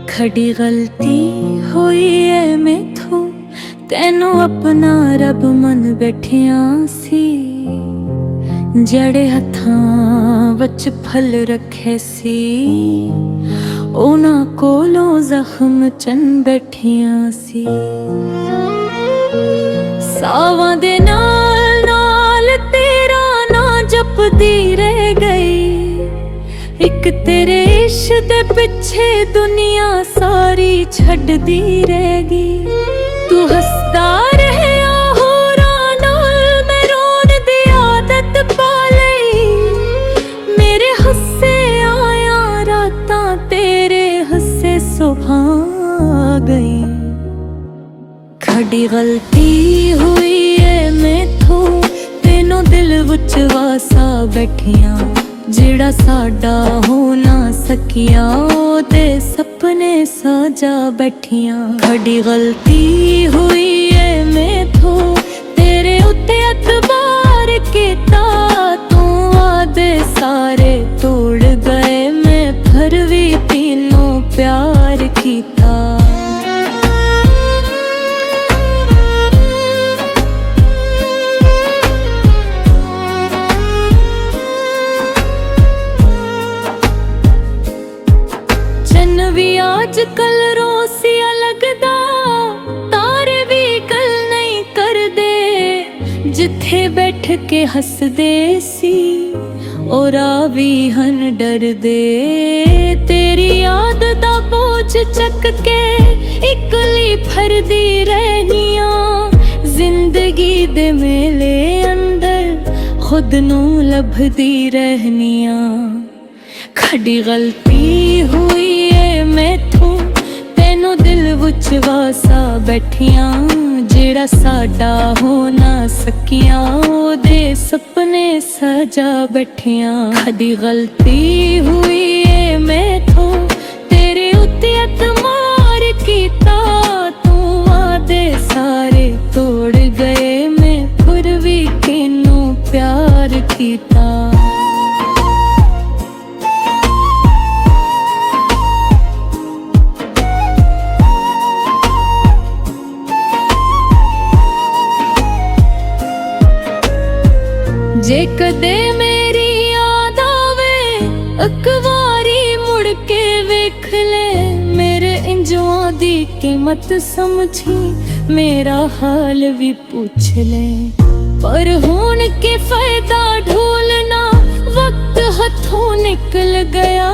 खड़ी गलती होई है मैथों, तैनू अपना रब मन बैठिया सी। जड़े हत्थां वच फल रखे सी, उन्हां कोलों जख्म चन बैठिया सी। सावां दे नाल नाल तेरा ना जपदी रह गई, एक तेरे इश्क दे पिछे दुनिया सारी छड्डी रह गई। तू हसदा रहया होरां नाल, मैं रोन दी आदत पा लई। मेरे हस्से आया रातां, तेरे हस्से सुबह गई। खड़ी गलती हुई है मैथों, तेनों दिल विच वासा बैठिया। जिहड़ा साडा हो ना सकिया, ओदे सपने सजा बैठिया। खड़ी गलती हुई है मैथों, तेरे उत्ते अतबार कीता। तू वादे सारे तोड़ गए, मैं फिर भी तीनों प्यार कीता। आजकल रोसिया लगदा, तारे भी गल नहीं कर दे। जिथे बैठ के हसदे सी, ओरा भी हन डर दे। तेरी याद दा बोझ चक के इकली फरदी रहनिया। जिंदगी दे मेले अंदर खुद नू लभदी रहनिया। खड़ी गलती हुई है मैथों, तेनों दिल विच वासा बैठिया। जेड़ा साडा हो ना सकिया, ओदे सपने सजा बैठिया। खड़ी गलती हुई है मैथों, तेरे उत्ते अतमार कीता। तू वादे सारे तोड़ गए, मैं फिर भी किनू प्यार कीता। जे कदे मेरी याद आवे, एक वारी मुड़ के वेख ले। मेरे इंजों दी कीमत समझी, मेरा हाल भी पूछ ले। पर हुण के फायदा ढूलना, वक्त हथों निकल गया।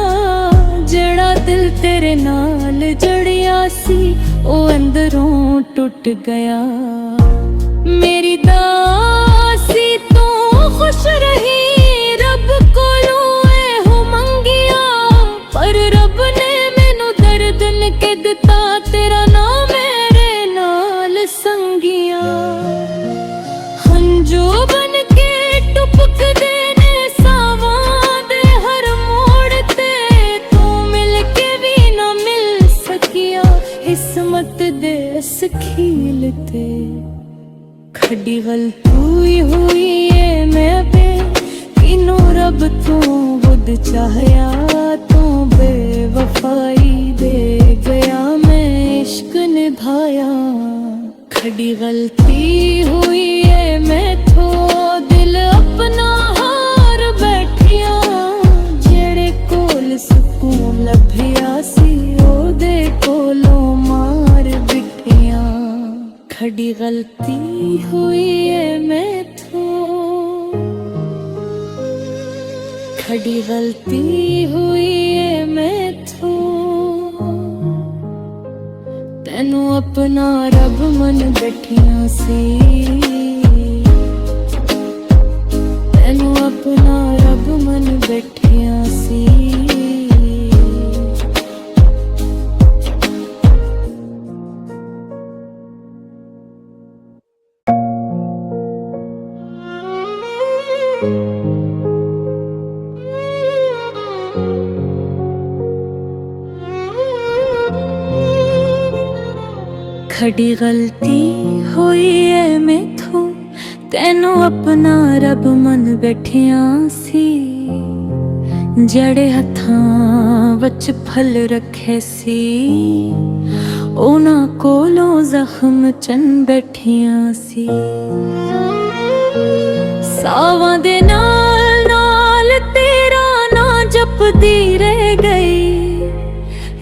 जड़ा दिल तेरे नाल जड़िया सी, ओ अंदरों टूट गया। मेरी दासी तू खुश रही, रब कोलों एहो मंगिया। पर रब ने मैनू दर्द निके दिता, तेरा नाम मेरे नाल संगिया। हंजू बन के टुपकदे ने सावां दे हर मोड़ ते। तू मिल के भी ना मिल सकिया, किस्मत दे इस खील ते। खड़ी गलती हुई है मैं पे, किनू रब तू खुद चाहया। तू बेवफाई दे गया, मैं इश्क निभाया। खड़ी गलती हुई है मैथों, दिल अपना हार बैठिया। जेड़े कोल सुकून लभिया सी, ओदे कोलों मार बिठिया। खड़ी गलती हुई है मैथों, खड़ी गलती हुई है मैथों। तैनू अपना रब मन बैठिया सी, तैनू अपना रब मन बैठिया सी। खड़ी गलती हुई है मैथों, ਤੈਨੂੰ ਆਪਣਾ ਰੱਬ ਮੰਨ ਬੈਠਿਆ ਸੀ। ਜਿਹੜੇ ਹੱਥਾਂ ਵਿੱਚ ਫਲ ਰੱਖੇ ਸੀ ਉਹਨਾਂ ਕੋਲੋਂ ਜ਼ਖਮ ਚੰਨ ਬੈਠੀਆਂ ਸੀ। ਸਾਵਾਂ ਦੇ ਨਾਲ ਨਾਲ ਤੇਰਾ ਨਾਂ ਜਪਦੀ ਰਹਿ ਗਈ।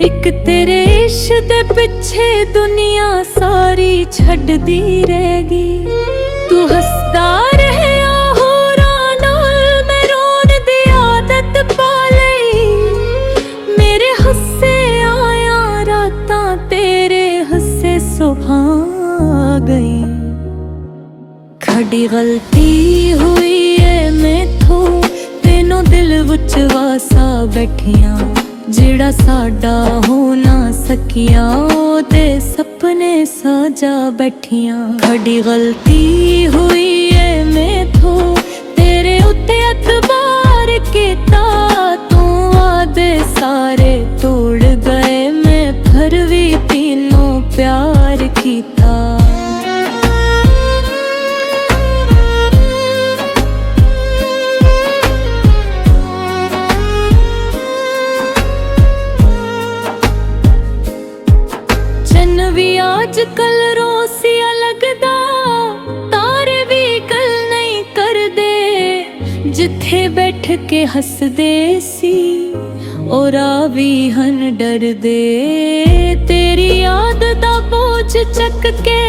ਇੱਕ ਤੇਰੇ ਇਸ਼ਕ ਦੇ ਪਿੱਛੇ ਦੁਨੀਆ ਸਾਰੀ ਛੱਡਦੀ ਰਹਿ ਗਈ। ਤੂੰ ਹੱਸਦਾ ਰਹਿਆ ਹੋਰਾਂ ਨਾਲ, ਮੈਂ ਰੋਣ ਦੀ ਆਦਤ ਪਾ ਲਈ। ਮੇਰੇ ਹੱਸੇ ਆਇਆ ਰਾਤਾਂ ਤੇਰੇ ਹੱਸੇ ਸੁਭਾ ਗਈ। ਖੜੀ ਗਲਤੀ ਹੋਈ ਏ ਮੈਥੋਂ, ਤੈਨੂੰ ਦਿਲ ਵਿੱਚ ਵਾਸਾ ਬੈਠੀਆਂ। ਜਿਹੜਾ ਸਾਡਾ ਹੋ ਨਾ ਸਕਿਆ ਉਹਦੇ ਸੁਪਨੇ ਸਾਜਾ ਬੈਠੀਆਂ। ਖੜੀ ਗਲਤੀ ਹੋਈ ਏ ਮੈਥੋਂ, ਤੇਰੇ ਉੱਤੇ ਅਤਬਾਰ ਕੀਤਾ। ਤੂੰ ਵਾਦੇ ਸਾਰੇ ਤੋੜ ਗਏ, ਮੈਂ ਫਿਰ ਵੀ ਤੈਨੂੰ ਪਿਆਰ ਕੀਤਾ। ਅੱਜ ਕੱਲ ਰੋਸੀਆ ਲੱਗਦਾ, ਤਾਰੇ ਵੀ ਗੱਲ ਨਹੀਂ ਕਰਦੇ। ਜਿੱਥੇ ਬੈਠ ਕੇ ਹੱਸਦੇ ਸੀ ਉਹ ਰਾਵੀ ਹਨ ਡਰਦੇ। ਤੇਰੀ ਯਾਦ ਦਾ ਬੋਝ ਚੱਕ ਕੇ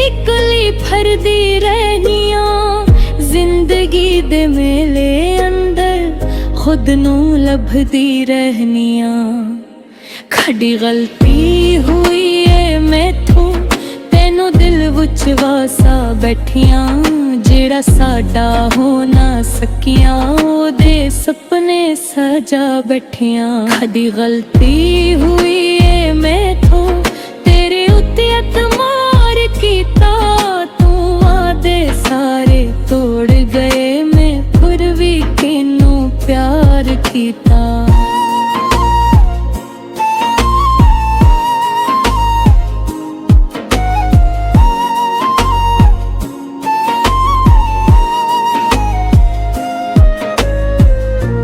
ਇਕੱਲੀ ਫਿਰਦੀ ਰਹਿਨੀਆਂ। ਜ਼ਿੰਦਗੀ ਦੇ ਮੇਲੇ ਅੰਦਰ ਖੁਦ ਨੂੰ ਲੱਭਦੀ ਰਹਿਨੀਆਂ। ਖੜੀ ਗਲਤੀ ਹੋਈ ਏ ਮੈਥੋਂ, ਤੈਨੂੰ ਦਿਲ ਵਿੱਚ ਵਾਸਾ ਬੈਠੀਆਂ। ਜਿਹੜਾ ਸਾਡਾ ਹੋ ਨਾ ਸਕਿਆ ਉਹਦੇ ਸੁਪਨੇ ਸਜਾ ਬੈਠੀਆਂ। ਖੜੀ ਗਲਤੀ ਹੋਈ ਏ ਮੈਥੋਂ, ਤੇਰੇ ਉੱਤੇ ਅਤਮਾਰ ਕੀਤਾ। ਤੂੰ ਵਾਦੇ ਸਾਰੇ ਤੋੜ ਗਏ, ਮੈਂ ਫਿਰ ਵੀ ਤੈਨੂੰ ਪਿਆਰ ਕੀਤਾ।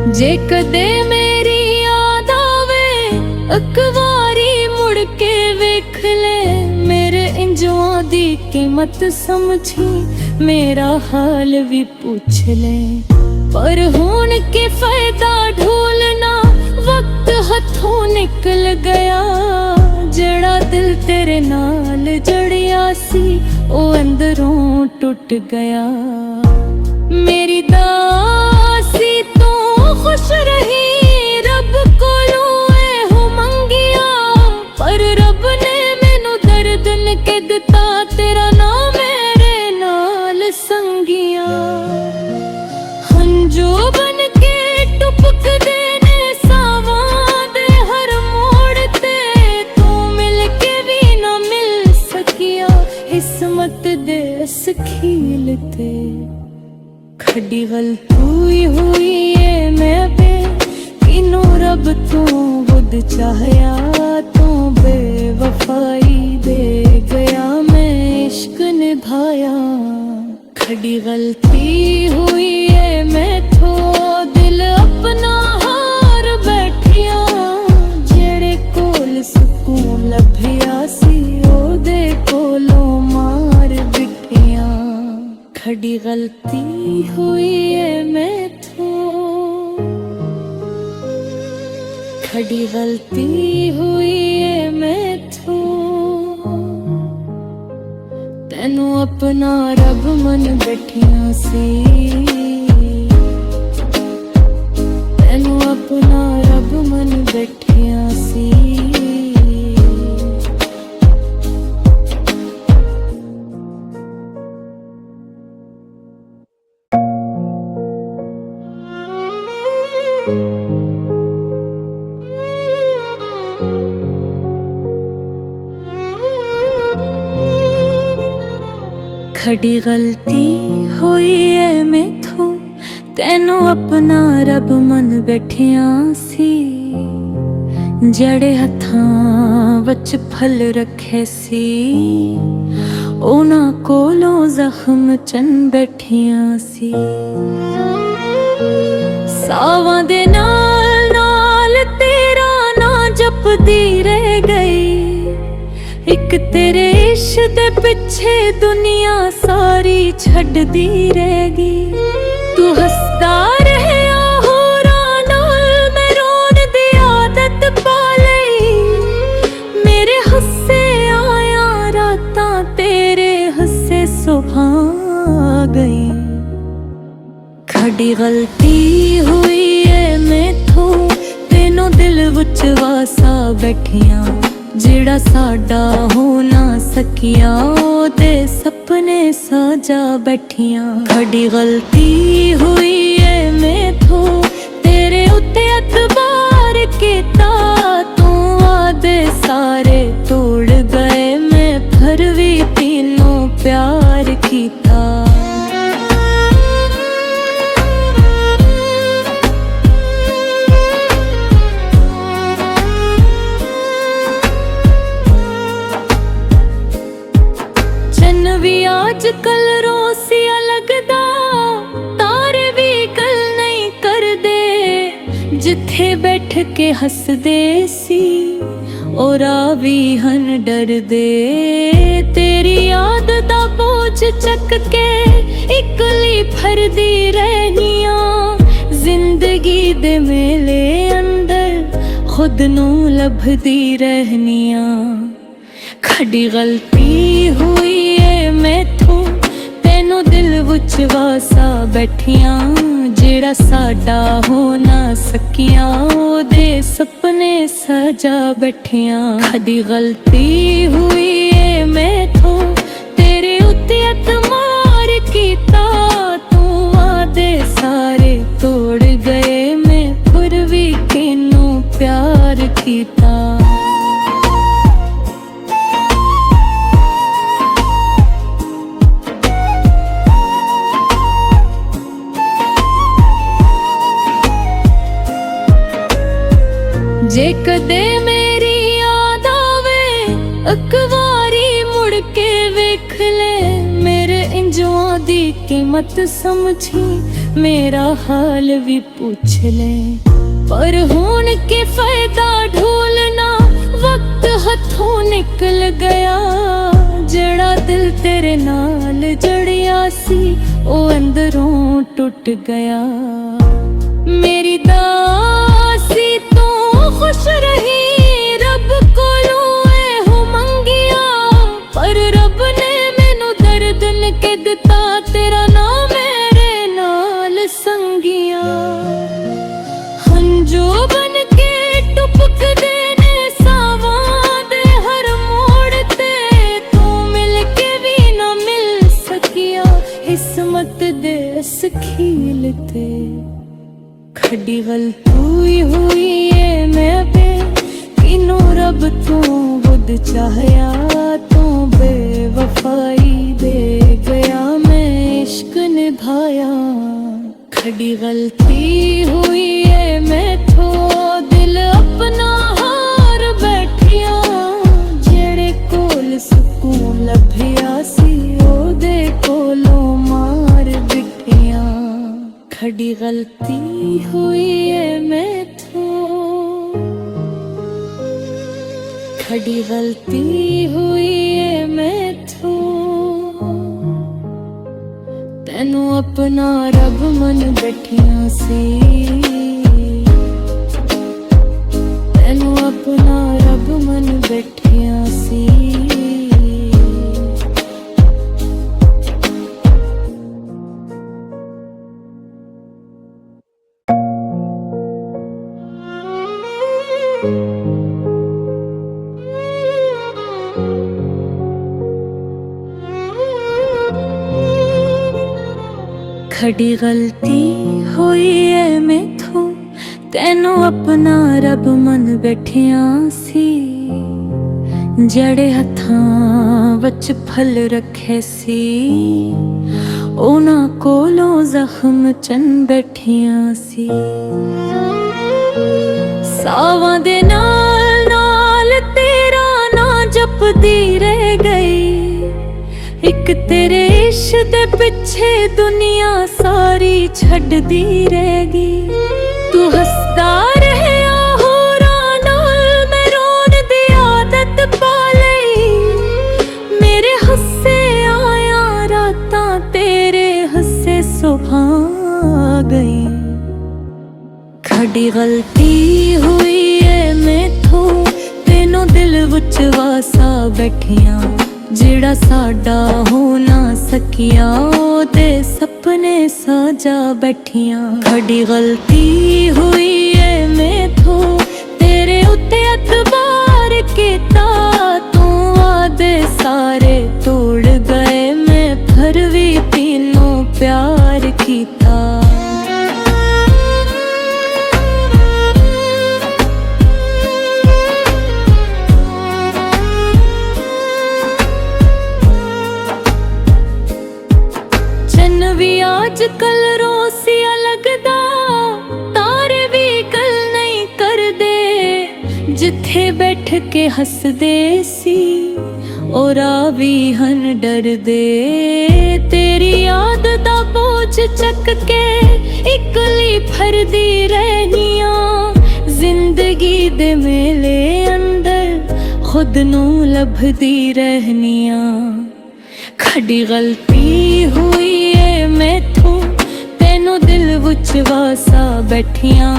ਜੇ ਕਦੇ ਮੇਰੀ ਯਾਦ ਆਵੇ ਇੱਕ ਵਾਰੀ ਮੁੜ ਕੇ ਵੇਖ ਲੈ। ਮੇਰੇ ਇੰਜਵਾਂ ਦੀ ਕੀਮਤ ਸਮਝੀ, ਮੇਰਾ ਹਾਲ ਵੀ ਪੁੱਛ ਲੈ। ਪਰ ਹੁਣ ਕੀ ਫਾਇਦਾ ਢੂਲਣਾ, ਵਕਤ ਹੱਥੋਂ ਨਿਕਲ ਗਿਆ। ਜਿਹੜਾ ਦਿਲ ਤੇਰੇ ਨਾਲ ਜੜਿਆ ਸੀ ਉਹ ਅੰਦਰੋਂ ਟੁੱਟ ਗਿਆ। ਮੇਰੀ ਦਾਸੀ ਤੂੰ खुश रही, रब कोलों एहो मंगिया। पर रब ने मैनू दर्द के दिता, तेरा नाम मेरे नाल संगिया। हंजू बन के टुपकदे ने सावां दे हर मोड़ ते। तू मिल के भी ना मिल सकिया किस्मत दे इस खील ते। खड़ी गलती हुई मैं बे किनू रब तू बुद चाहया। तू बेवफाई दे गया, मैं इश्क निभाया। खड़ी गलती हुई है मैथों, दिल अपना हार बैठिया। जेड़े कोल सुकून लभया सी ओदे कोलों मार बिठिया। खड़ी गलती हुई है मैथों, खड़ी गलती हुई है मैथों। तैनू अपना रब मन बैठिया सी। तैनू अपना रब मन बैठिया सी। खड़ी गलती हुई है मैथों, तैनू अपना रब मन बैठिया सी। जड़े हत्थां विच फल रखे सी उन्हां कोलों ਜ਼ਖਮ ਚੰਨ ਬੈਠੀਆਂ ਸੀ। ਸਾਵਾਂ ਦੇ ਨਾਲ ਨਾਲ ਤੇਰਾ ਨਾਂ ਜਪਦੀ ਰਹਿ ਗਈ। ਇੱਕ ਤੇਰੇ ਇਸ਼ਕ ਦੇ ਪਿੱਛੇ ਦੁਨੀਆ ਸਾਰੀ ਛੱਡਦੀ ਰਹਿ ਗਈ। ਤੂੰ ਹੱਸਦਾ ਰਹਿਆ ਹੋਰਾਂ ਨਾਲ, ਮੈਂ ਰੋਣ ਦੀ ਆਦਤ ਪਾ ਲਈ। ਮੇਰੇ ਹੱਸੇ ਆਇਆ ਰਾਤਾਂ, ਤੇਰੇ ਹੱਸੇ ਸੁਭਾ ਗਈ। ਖੜੀ ਗਲਤੀ ਹੋਈ ਏ ਮੈਥੋਂ, ਤੈਨੂੰ ਦਿਲ ਵਿੱਚ ਵਾਸਾ ਬੈਠੀਆਂ। ਜਿਹੜਾ ਸਾਡਾ ਹੋ ਨਾ ਸਕਿਆ, ਉਹਦੇ ਸੁਪਨੇ ਸਜਾ ਬੈਠੀਆਂ। ਖੜੀ ਗਲਤੀ ਹੋਈ ਏ ਮੈਥੋਂ, ਤੇਰੇ ਉੱਤੇ ਅਤਬਾਰ ਕੀਤਾ। ਤੂੰ ਵਾਅਦੇ ਸਾਰੇ ਤੋੜ ਗਏ, ਮੈਂ ਫਿਰ ਵੀ ਤੈਨੂੰ ਪਿਆਰ ਕੀਤਾ। ਵੀ ਅੱਜ ਕੱਲ ਰੋਸੀਆ ਲੱਗਦਾ, ਤਾਰੇ ਵੀ ਗੱਲ ਨਹੀਂ ਕਰਦੇ। ਜਿੱਥੇ ਬੈਠ ਕੇ ਹੱਸਦੇ ਸੀ, ਉਹ ਰਾਹ ਵੀ ਹਨ ਡਰਦੇ। ਤੇਰੀ ਯਾਦ ਦਾ ਬੋਝ ਚੱਕ ਕੇ ਇਕੱਲੀ ਫਿਰਦੀ ਰਹਿਨੀਆਂ। ਜ਼ਿੰਦਗੀ ਦੇ ਮੇਲੇ ਅੰਦਰ ਖੁਦ ਨੂੰ ਲੱਭਦੀ ਰਹਿਨੀਆਂ। ਖੜੀ ਗਲਤੀ ਹੋਈ ਏ ਮੈਥੋਂ, ਤੈਨੂੰ ਦਿਲ ਵਿੱਚ ਵਾਸਾ ਬੈਠੀਆਂ। ਜਿਹੜਾ ਸਾਡਾ ਹੋ ਨਾ ਸਕਿਆ, ਉਹਦੇ ਸੁਪਨੇ ਸਜਾ ਬੈਠੀਆਂ। ਖੜੀ ਗਲਤੀ ਹੋਈ ਏ ਮੈਥੋਂ, ਤੇਰੇ ਉੱਤੇ ਅਤਮਾਰ ਕੀਤਾ। ਤੂੰ ਵਾਅਦੇ ਸਾਰੇ ਤੋੜ ਗਏ, ਮੈਂ ਫਿਰ ਵੀ ਤੈਨੂੰ ਪਿਆਰ ਕੀਤਾ। ਜੇ ਕਦੇ ਮੇਰੀ ਯਾਦ ਆਵੇ, ਇੱਕ ਵਾਰੀ ਮੁੜ ਕੇ ਵੇਖ ਲੈ। ਮੇਰੇ ਇੰਜੋਂ ਦੀ ਕੀਮਤ ਸਮਝੀ, ਮੇਰਾ ਹਾਲ ਵੀ ਪੁੱਛ ਲੈ। ਪਰ ਹੁਣ ਕੀ ਫਾਇਦਾ ਢੋਲਣਾ, ਵਕਤ ਹੱਥੋਂ ਨਿਕਲ ਗਿਆ। ਜਿਹੜਾ ਦਿਲ ਤੇਰੇ ਨਾਲ ਜੜਿਆ ਸੀ, ਉਹ ਅੰਦਰੋਂ ਟੁੱਟ ਗਿਆ। ਮੇਰੀ ਦਾਸੀ ਤੂੰ ਖੁਸ਼ ਰਹੀ, ਰੱਬ ਕੋਲੋਂ ਇਹੋ ਮੰਗਿਆ। ਪਰ ਰੱਬ ਨੇ ਮੈਨੂੰ ਦਰਦ ਨਿਕੇ ਦਿੱਤਾ, ਤੇਰਾ ਨਾਂ ਮੇਰੇ ਨਾਲ ਸੰਗਿਆ। ਹੰਝੂ ਬਨ ਕੇ ਟੁਪਕਦੇ ਨੇ ਸਾਵਾਂ ਦੇ ਹਰ ਮੋੜ ਤੇ। ਤੂੰ ਮਿਲ ਕੇ ਵੀ ਨਾ ਮਿਲ ਸਕਿਆ, ਕਿਸਮਤ ਦੇ ਇਸ ਖੀਲ ਤੇ। ਖੜੀ ਗਲਤੀ ਹੋਈ ਏ ਮੈਂ ਬੇ, ਕਿਨੂੰ ਰੱਬ ਤੂੰ ਬੁੱਧ ਚਾਹਿਆ। ਤੂੰ ਬੇਵਫਾਈ ਦੇ ਗਿਆ, ਮੈਂ ਇਸ਼ਕ ਨਿਭਾਇਆ। ਖੜੀ ਗਲਤੀ ਹੋਈ ਏ ਮੈਥੋਂ, ਦਿਲ ਆਪਣਾ ਹਾਰ ਬੈਠਿਆ। ਜਿਹੜੇ ਕੋਲ ਸਕੂਨ ਲੱਭਿਆ ਸੀ, ਉਹਦੇ ਕੋਲੋਂ ਮਾਰ ਬਿਠਿਆ। ਖੜੀ ਗਲਤੀ ਹੋਈ ਏ ਮੈਥੋਂ, ਖੜੀ ਗਲਤੀ ਹੋਈ ਏ ਮੈਥੋਂ। ਤੈਨੂੰ ਆਪਣਾ ਰੱਬ ਮਨ ਬੈਠਿਆ ਸੀ, ਤੈਨੂੰ ਆਪਣਾ ਰੱਬ ਮਨ ਬੈਠਿਆ ਸੀ। ਖੜੀ ਗਲਤੀ ਹੋਈ ਏ ਮੈਥੋਂ, ਤੈਨੂੰ ਆਪਣਾ ਰੱਬ ਮਨ ਬੈਠਿਆ ਸੀ। ਜਿਹੜੇ ਹੱਥਾਂ ਵਿੱਚ ਫਲ ਰੱਖੇ ਸੀ, ਉਹਨਾਂ ਕੋਲੋਂ ਜ਼ਖਮ ਚੰਨ ਬੈਠੀਆਂ ਸੀ। ਸਾਵਾਂ ਦੇ ਨਾਲ ਨਾਲ ਤੇਰਾ ਨਾਂ ਜਪਦੀ ਰਹਿ ਗਈ। ਇੱਕ ਤੇਰੇ इश्क दे पिछे दुनिया सारी छड्डी रहेगी। तू हसदा रहया होरां नाल, मैं रोन दी आदत पा लई। मेरे हस्से आया रातां, तेरे हस्से सुबह गई। खड़ी गलती हुई है मैथों, तेनों दिल विच वासा बैठियां। जेड़ा साडा हो ना सकिया, ओदे सपने सजा बैठियां। खड़ी गलती हुई है मैथों, तेरे उत्ते अतबार कीता। तू वादे सारे तोड़ गए, मैं फिर भी तीनों प्यार कीता। आजकल रोसिया लगदा, तारे भी गल नहीं करदे। जिथे बैठ के हसदे सी, ओरा भी हन डरदे। तेरी याद दा बोझ चक के इकली फरदी रहनियां। जिंदगी दे मेले अंदर खुद नू लभदी रहनियां। खड़ी गलती हुई है मैथों, तेनों दिल विच वासा बैठियां।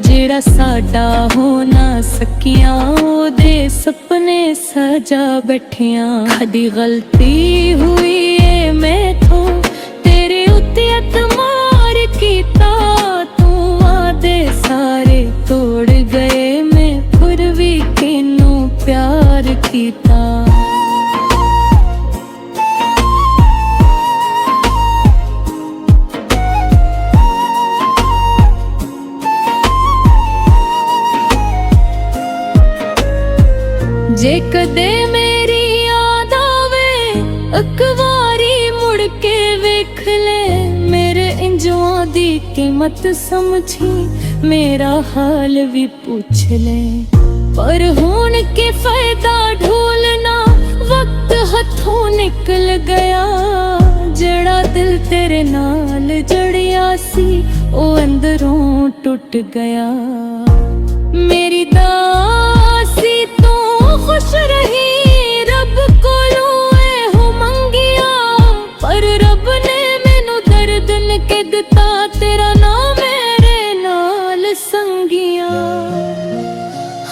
जेड़ा साडा हो ना सकिया, ओदे सपने सजा बैठियां। खड़ी गलती हुई है मैथों, तेरे उत्ते अतमार कीता। तू वादे सारे तोड़ गए, मैं फिर भी किनू प्यार कीता। जे कदे मेरी याद आवे, एक बारी मुड़ के वेख ले। मेरे इंजों दी कीमत समझी, मेरा हाल भी पूछ ले। पर हुण के फायदा ढूलना, वक्त हथों निकल गया। जड़ा दिल तेरे नाल जड़िया सी, ओ अंदरों टूट गया। मेरी दासी तू खुश रही, रब कोलों एहो मंगिया। पर रब ने मैनू दर्द निके दिता, तेरा नाम मेरे नाल संगिया।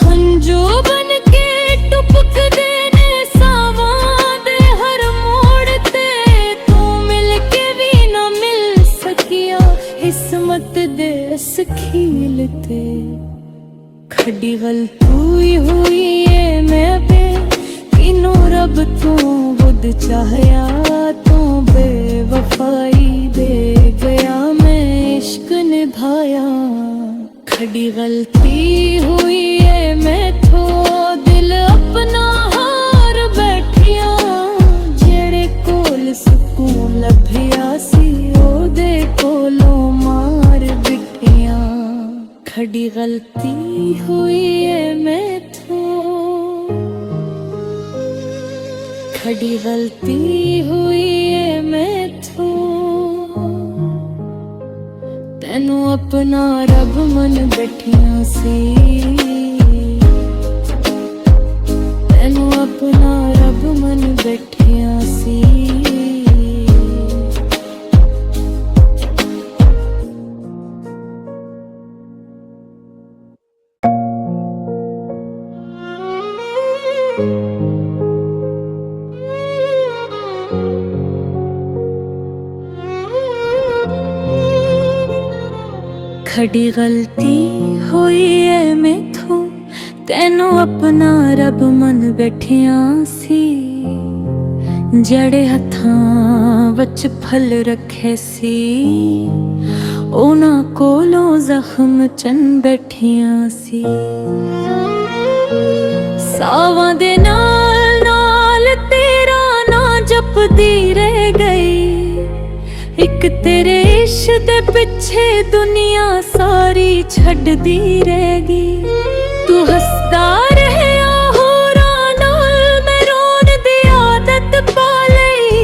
हंजू बन के टुपकदे ने सावां दे हर मोड़ ते। तू मिल के भी ना मिल सकिया, किस्मत दे इस खील ते। खड़ी गलती हुई है मैं पे, किनू रब तू बुद चाहया। तू बेवफाई दे गया, मैं इश्क निभाया। खड़ी गलती हुई है मैथों, दिल अपना हार बैठिया। जेड़े कोल सुकून लभया सी, ओदे कोलों मार बिठिया। खड़ी गलती हुई है मैथों, खड़ी गलती हुई है मैथों। तैनू अपना रब मन बैठिया सी, तैनू अपना रब मन बैठिया सी। खड़ी गलती हुई है मैथों, तैनू अपना रब मन बैठिया सी। जड़े हथां वच फल रखे सी, उन्हां कोलों जख्म चन बैठिया सी। सावां दे नाल नाल तेरा ना जपदी रह गई। एक तेरे इश्क दे पिछे दुनिया सारी छड्डी रहेगी। तू हसदा रहया होरां नाल, मैं रोन दी आदत पा लई।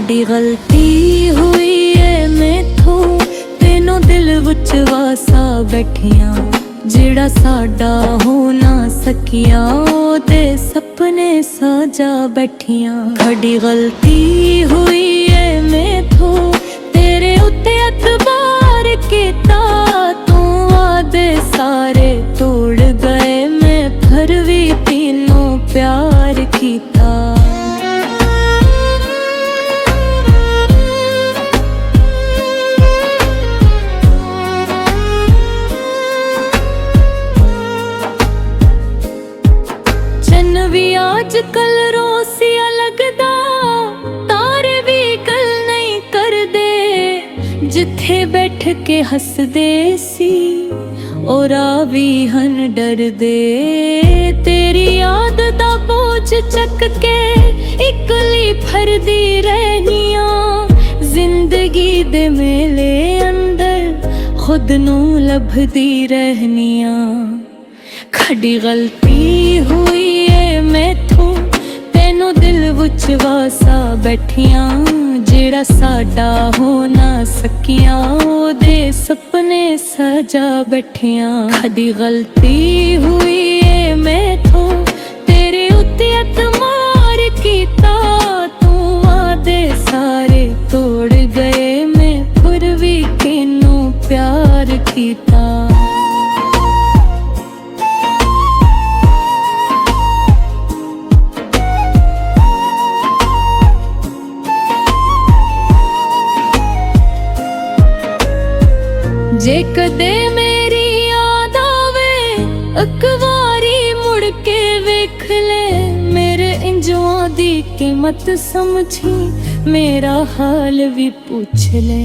खड़ी गलती हुई है मैथों तेनों दिल विच वासा बैठियां जेड़ा साडा हो ना सकिया ओदे सपने साजा बैठियां। खड़ी गलती हुई है मैथों तेरे उत्ते एतबार कीता तू वादे सारे तोड़ गए मैं फिर भी तीनों प्यार कीता। आजकल रोसिया लगदा तारे भी गल नहीं करदे जिथे बैठ के हसदे सी और भी हन डरदे। तेरी याद दा बोझ चक के इकली फरदी रहनियां जिंदगी दे मेले अंदर खुद नू लभदी रहनियां। खड़ी गलती हुई है मैथों तेनों दिल विच वासा बैठियां जेड़ा साडा हो ना सकिया ओदे सपने सजा बैठियां। खड़ी गलती हुई है मैथों तेरे उत्ते एतबार कीता तू वादे सारे तोड़ गए मैं फिर भी किनू प्यार कीता। जे कदे मेरी याद आवे अकवारी मुड़ के वेख ले मेरे इंजों दी कीमत समझी मेरा हाल भी पूछ ले।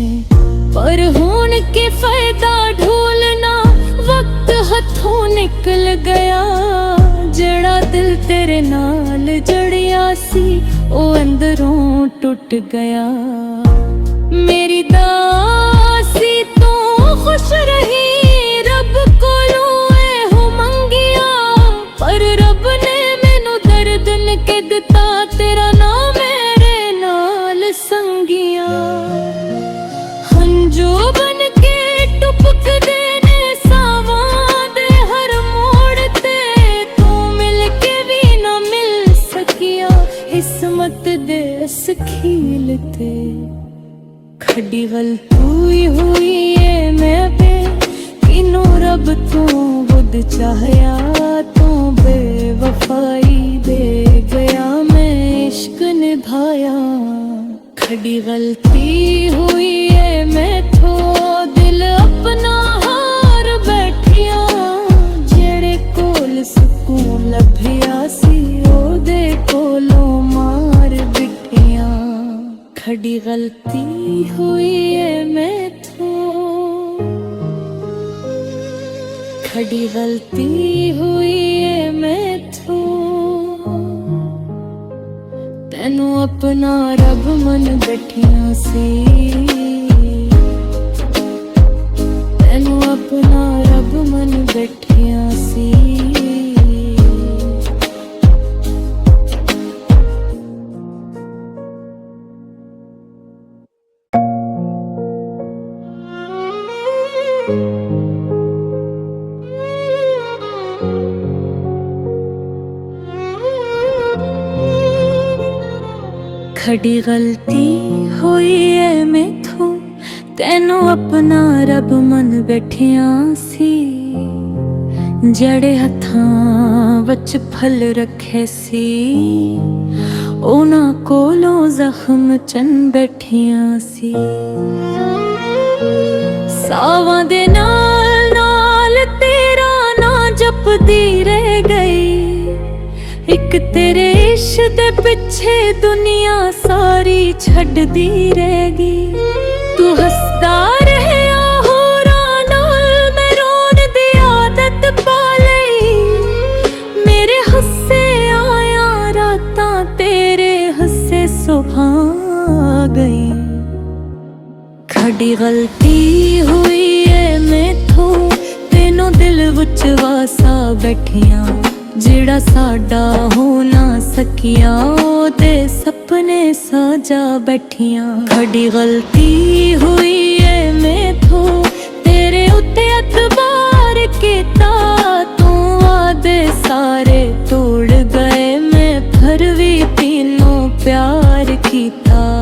पर हुण के फायदा ढूलना वक्त हथों निकल गया जड़ा दिल तेरे नाल जड़िया सी ओ अंदरों टूट गया। मेरी दासी तो खुश रही रब कोलों हो मंगिया पर रब ने मैनू दर्द के दिता तेरा नाम मेरे नाल संगिया। हंजू बन के टुपकदे ने सावां दे हर मोड़ ते तू मिल के भी ना मिल सकिया किस्मत दे इस खील ते। खड़ी गलती हुई है मैं पे किनू रब तू बुद चाहया तू बेवफाई दे गया मैं इश्क निभाया। खड़ी गलती हुई है मैथों दिल अपना हार बैठिया जेड़े कोल सुकून लभया सी ओदे कोलों मार बिठिया। खड़ी गलती हुई है मैथों खड़ी गलती हुई है मैथों तेनू अपना रब मन बैठिया सी तेनू अपना रब मन बैठिया सी। खड़ी गलती हुई है मैथों तेनू अपना रब मन बैठिया सी जड़े हथां वच फल रखे सी उन्हां कोलों जख्म चन बैठिया सी। सावां दे नाल नाल तेरा ना जपदी रह गई एक तेरे इश्क दे पिछे दुनिया सारी छड्डी रह गई। तू हसदा रहया होरां नाल मैं रोन दी आदत पा लई मेरे हस्से आया रातां तेरे हस्से सुबह गई। खड़ी गलती हुई है मैथों तेनों दिल विच वासा बैठियां ਜਿਹੜਾ ਸਾਡਾ ਹੋ ਨਾ ਸਕਿਆ ਉਹਦੇ ਸੁਪਨੇ ਸਜਾ ਬੈਠੀਆਂ। ਸਾਡੀ ਗਲਤੀ ਹੋਈ ਏ ਮੈਥੋਂ ਤੇਰੇ ਉੱਤੇ ਅਤਬਾਰ ਕੀਤਾ, ਤੂੰ ਵਾਦੇ ਸਾਰੇ ਤੋੜ ਗਏ ਮੈਂ ਫਿਰ ਵੀ ਤੈਨੂੰ प्यार कीता।